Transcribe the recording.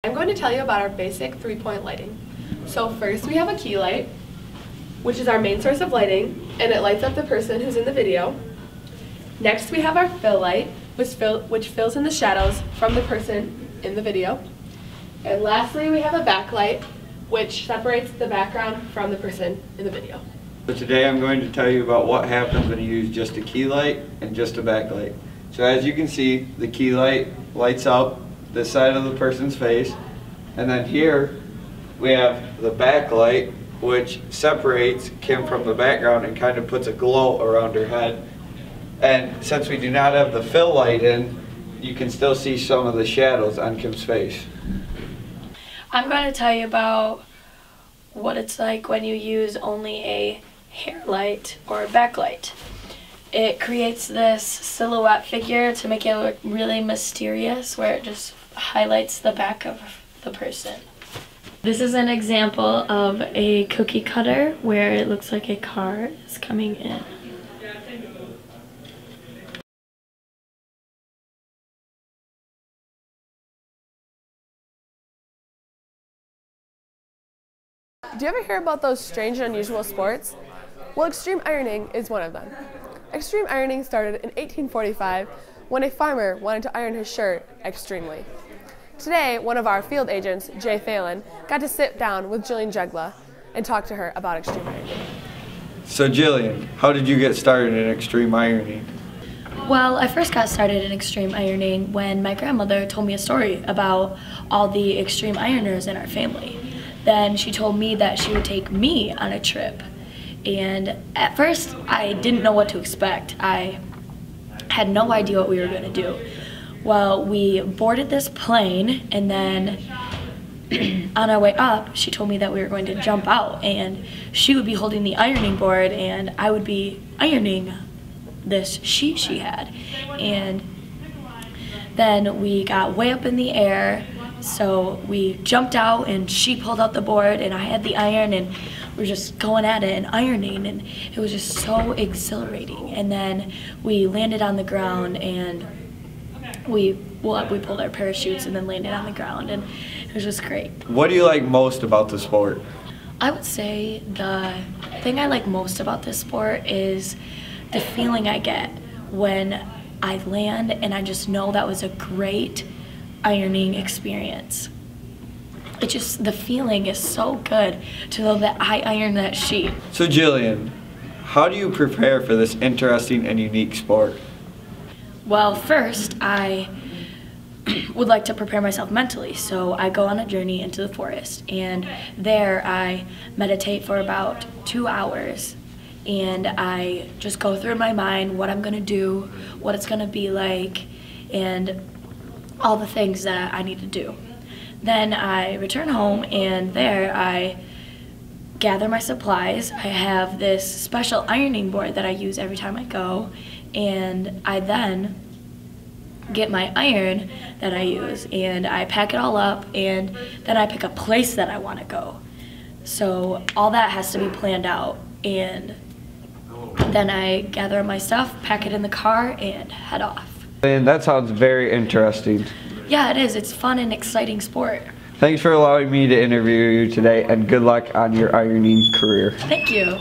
I'm going to tell you about our basic 3-point lighting. So first we have a key light, which is our main source of lighting, and it lights up the person who's in the video. Next we have our fill light, which fills in the shadows from the person in the video. And lastly we have a backlight, which separates the background from the person in the video. So today I'm going to tell you about what happens when you use just a key light and just a backlight. So as you can see, the key light lights up this side of the person's face, and then here we have the backlight, which separates Kim from the background and kind of puts a glow around her head. And since we do not have the fill light in, you can still see some of the shadows on Kim's face. I'm going to tell you about what it's like when you use only a hair light or a backlight. It creates this silhouette figure to make it look really mysterious, where it just highlights the back of the person. This is an example of a cookie cutter where it looks like a car is coming in. Do you ever hear about those strange and unusual sports? Well, extreme ironing is one of them. Extreme ironing started in 1845 when a farmer wanted to iron his shirt extremely. Today, one of our field agents, Jay Phelan, got to sit down with Jilian and talk to her about extreme ironing. So Jillian, how did you get started in extreme ironing? Well, I first got started in extreme ironing when my grandmother told me a story about all the extreme ironers in our family. Then she told me that she would take me on a trip. And at first, I didn't know what to expect. I had no idea what we were going to do. Well, we boarded this plane, and then on our way up, she told me that we were going to jump out, and she would be holding the ironing board, and I would be ironing this sheet she had. And then we got way up in the air, so we jumped out, and she pulled out the board, and I had the iron, and we were just going at it and ironing, and it was just so exhilarating. And then we landed on the ground, and we pulled our parachutes and then landed on the ground, and it was just great. What do you like most about the sport? I would say the thing I like most about this sport is the feeling I get when I land and I just know that was a great ironing experience. It just, the feeling is so good to know that I ironed that sheet. So Jillian, how do you prepare for this interesting and unique sport? Well, first, I would like to prepare myself mentally, so I go on a journey into the forest, and there I meditate for about 2 hours, and I just go through in my mind what I'm going to do, what it's going to be like, and all the things that I need to do. Then I return home, and there I gather my supplies. I have this special ironing board that I use every time I go, and I then get my iron that I use, and I pack it all up, and then I pick a place that I want to go. So all that has to be planned out, and then I gather my stuff, pack it in the car, and head off. And that sounds very interesting. Yeah, it is. It's fun and exciting sport. Thanks for allowing me to interview you today, and good luck on your ironing career. Thank you.